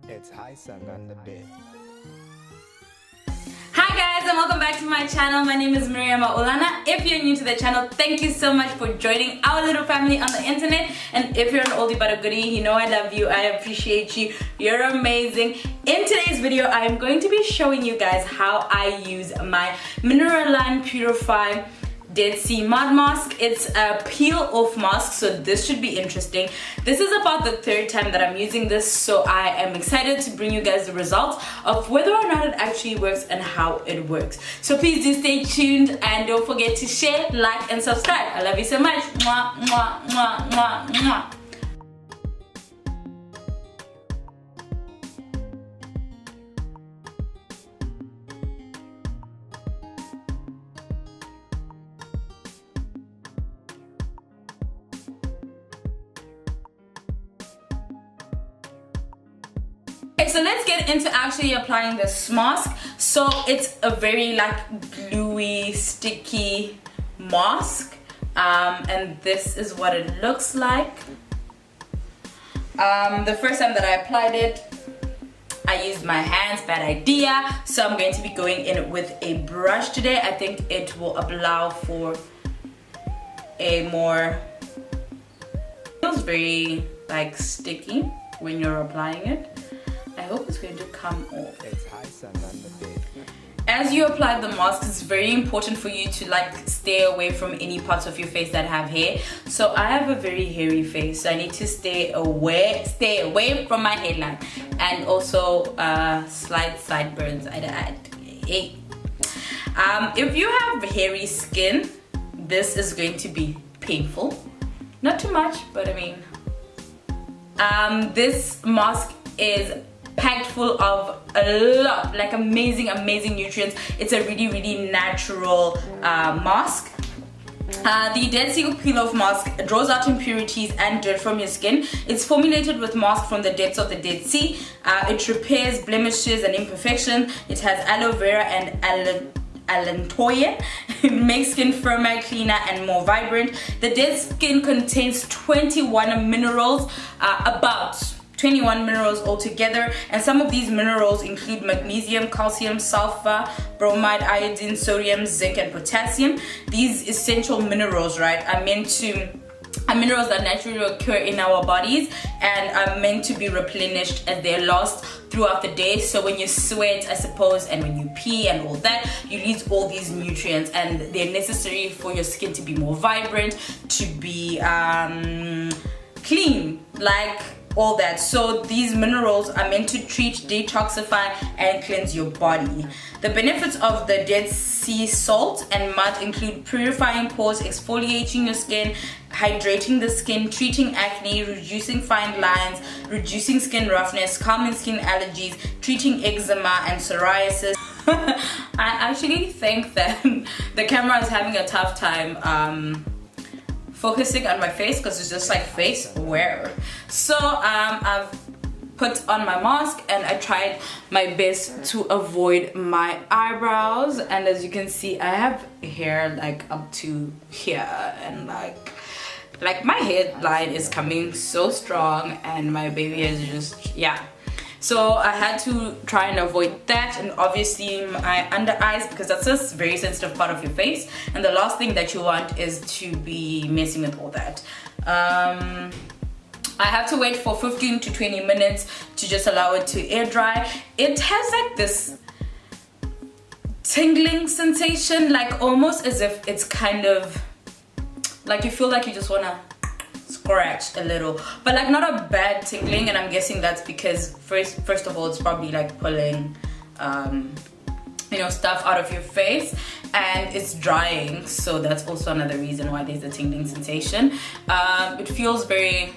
It's high sun on the bed. Hi guys, and welcome back to my channel. My name is Miriam Olana. If you're new to the channel, thank you so much for joining our little family on the internet. And if you're an oldie but a goodie, you know I love you, I appreciate you, you're amazing. In today's video, I am going to be showing you guys how I use my Mineraline Purifying Dead Sea Mud Mask. It's a peel off mask, so this should be interesting. This is about the third time that I'm using this, so I am excited to bring you guys the results of whether or not it actually works and how it works. So please do stay tuned and don't forget to share, like and subscribe. I love you so much. Mwah, mwah, mwah, mwah, mwah. Okay, so let's get into actually applying this mask. So it's a very gluey, sticky mask, and this is what it looks like. The first time that I applied it, I used my hands, bad idea. So I'm going to be going in with a brush today. I think it will allow for a more, feels very sticky when you're applying it. I hope it's going to come off. It's high sun on the bed. As you apply the mask, it's very important for you to stay away from any parts of your face that have hair. So I have a very hairy face, so I need to stay away from my hairline, and also slight sideburns I'd add. If you have hairy skin, this is going to be painful. Not too much, but I mean, this mask is packed full of a lot, amazing nutrients. It's a really natural mask. The Dead Sea Peel Off Mask draws out impurities and dirt from your skin. It's formulated with mask from the depths of the Dead Sea. It repairs blemishes and imperfections. It has aloe vera and allantoin. It makes skin firmer, cleaner and more vibrant. The dead skin contains 21 minerals, about 21 minerals altogether, and some of these minerals include magnesium, calcium, sulfur, bromide, iodine, sodium, zinc and potassium. These essential minerals, right, are minerals that naturally occur in our bodies and are meant to be replenished as they're lost throughout the day. So when you sweat, I suppose, and when you pee and all that, you lose all these nutrients, and they're necessary for your skin to be more vibrant, to be clean, all that. So these minerals are meant to treat, detoxify and cleanse your body. The benefits of the Dead Sea salt and mud include purifying pores, exfoliating your skin, hydrating the skin, treating acne, reducing fine lines, reducing skin roughness, calming skin allergies, treating eczema and psoriasis. I actually think that the camera is having a tough time focusing on my face because it's just face wear. So I've put on my mask and I tried my best to avoid my eyebrows, and as you can see, I have hair up to here, and my hairline is coming so strong, and my baby is just, yeah. So I had to try and avoid that, and obviously my under eyes, because that's a very sensitive part of your face, and the last thing that you want is to be messing with all that. I have to wait for 15 to 20 minutes to just allow it to air dry. It has this tingling sensation, almost as if it's kind of you feel you just want to scratch a little, but not a bad tingling, and I'm guessing that's because first of all it's probably pulling stuff out of your face, and it's drying, so that's also another reason why there's a tingling sensation. It feels very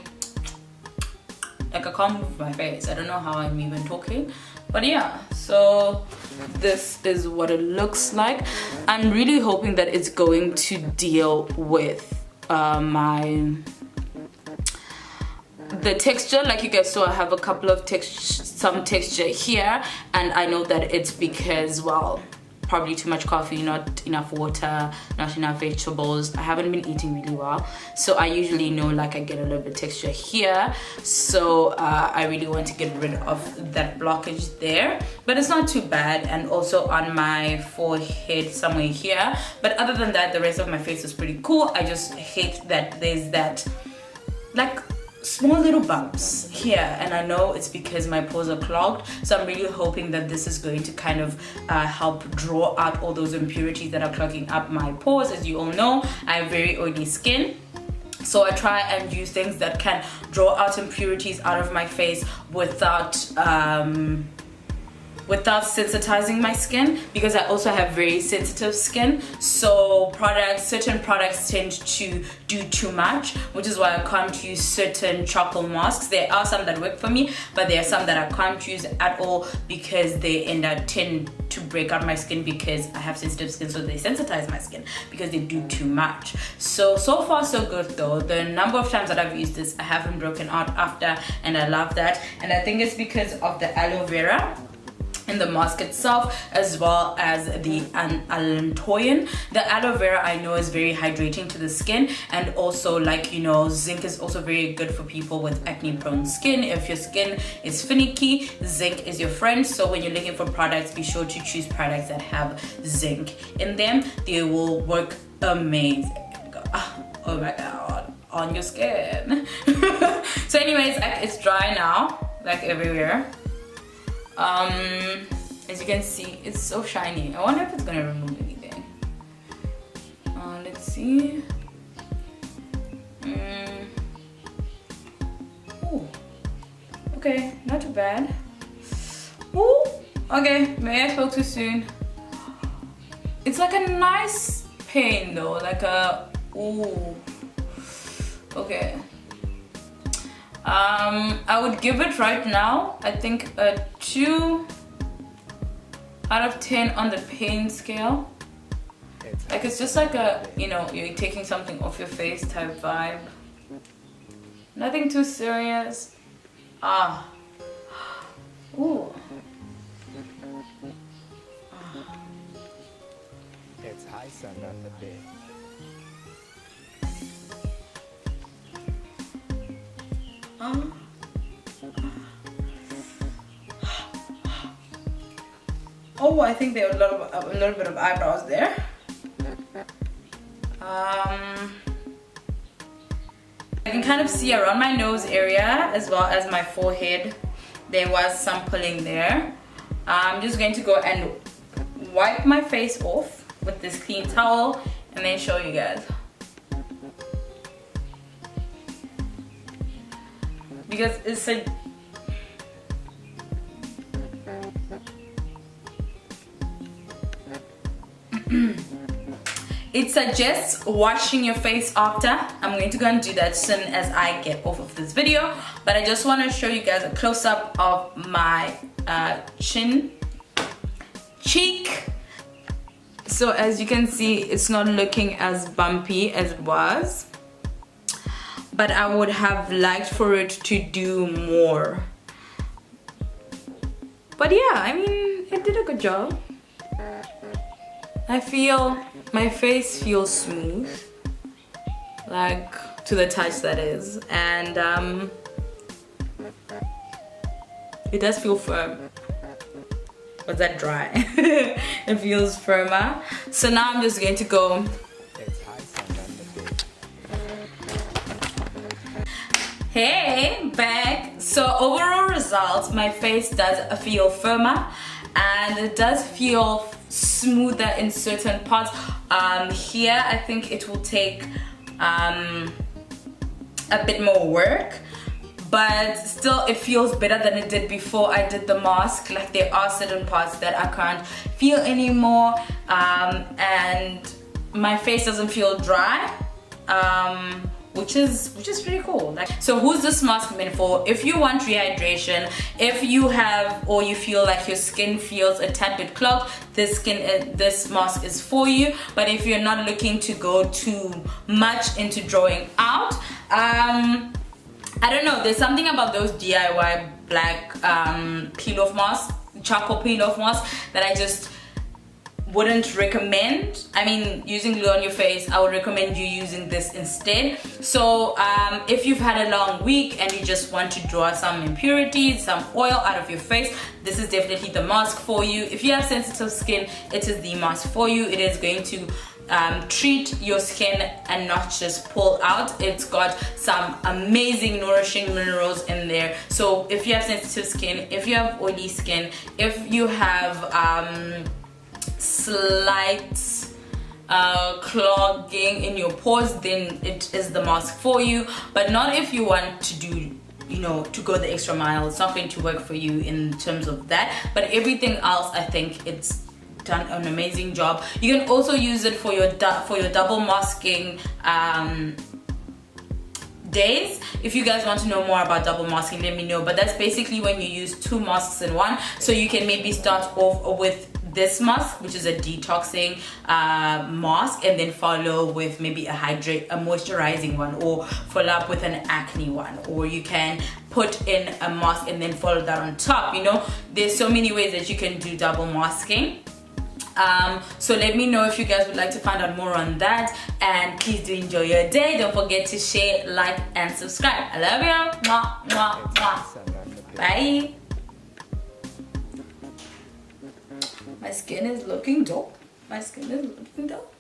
I can't move my face. I don't know how I'm even talking, but yeah, so this is what it looks like. I'm really hoping that it's going to deal with the texture. You guys saw, I have a couple of some texture here, and I know that it's because, well, probably too much coffee, not enough water, not enough vegetables. I haven't been eating really well, so I usually know like I get a little bit texture here, so I really want to get rid of that blockage there, but it's not too bad. And also on my forehead somewhere here, but other than that the rest of my face is pretty cool. I just hate that there's that like small little bumps here, and I know it's because my pores are clogged, so I'm really hoping that this is going to kind of help draw out all those impurities that are clogging up my pores. As you all know, I have very oily skin, so I try and use things that can draw out impurities out of my face without sensitizing my skin, because I also have very sensitive skin. So certain products tend to do too much, which is why I can't use certain charcoal masks. There are some that work for me, but there are some that I can't use at all because they tend to break out my skin, because I have sensitive skin, so they sensitize my skin because they do too much. So far so good though. The number of times that I've used this, I haven't broken out after, and I love that. And I think it's because of the aloe vera in the mask itself, as well as the allantoin. The aloe vera I know is very hydrating to the skin, and also, like, you know, zinc is also very good for people with acne prone skin. If your skin is finicky, zinc is your friend. So when you're looking for products, be sure to choose products that have zinc in them. They will work amazing. Oh my god, on your skin. So anyways, it's dry now, like everywhere. As you can see, it's so shiny. I wonder if it's gonna remove anything. Let's see. Ooh. Okay, not too bad. Ooh. Okay, maybe I spoke too soon. It's like a nice pain though, like a ooh. Okay. I would give it right now, I think, a 2 out of 10 on the pain scale. Like, it's just like a, you know, you're taking something off your face type vibe. Nothing too serious. Ooh. It's high sun on the bed. Oh, I think there are a little bit of eyebrows there. I can kind of see around my nose area as well as my forehead. There was some pulling there. I'm just going to go and wipe my face off with this clean towel and then show you guys. Because it's a it suggests washing your face after. I'm going to go and do that as soon as I get off of this video, but I just want to show you guys a close-up of my cheek. So as you can see, it's not looking as bumpy as it was, but I would have liked for it to do more. But yeah, I mean, it did a good job. I feel my face feels smooth, like to the touch, that is, and it does feel firm. Was that dry? It feels firmer. So now I'm just going to go. Hey, back. So overall results, my face does feel firmer and it does feel smoother in certain parts. Here I think it will take a bit more work, but still it feels better than it did before I did the mask. Like, there are certain parts that I can't feel anymore, and my face doesn't feel dry, which is pretty cool. Like, so who's this mask meant for? If you want rehydration, if you have, or you feel like your skin feels a tad bit clogged, this mask is for you. But if you're not looking to go too much into drawing out, I don't know, there's something about those DIY black peel off masks, charcoal peel off masks, that I just wouldn't recommend, I mean, using glue on your face. I would recommend you using this instead. So if you've had a long week and you just want to draw some impurities, some oil out of your face, this is definitely the mask for you. If you have sensitive skin, it is the mask for you. It is going to treat your skin and not just pull out. It's got some amazing nourishing minerals in there. So if you have sensitive skin, if you have oily skin, if you have slight clogging in your pores, then it is the mask for you. But not if you want to do, you know, to go the extra mile. It's not going to work for you in terms of that. But everything else, I think it's done an amazing job. You can also use it for your double masking days. If you guys want to know more about double masking, let me know. But that's basically when you use 2 masks in one. So you can maybe start off with this mask, which is a detoxing mask, and then follow with maybe a moisturizing one, or follow up with an acne one, or you can put in a mask and then follow that on top. You know, there's so many ways that you can do double masking. So let me know if you guys would like to find out more on that, and please do enjoy your day. Don't forget to share, like, and subscribe. I love you. Mwah, mwah, mwah. Bye. My skin is looking dope. My skin is looking dope.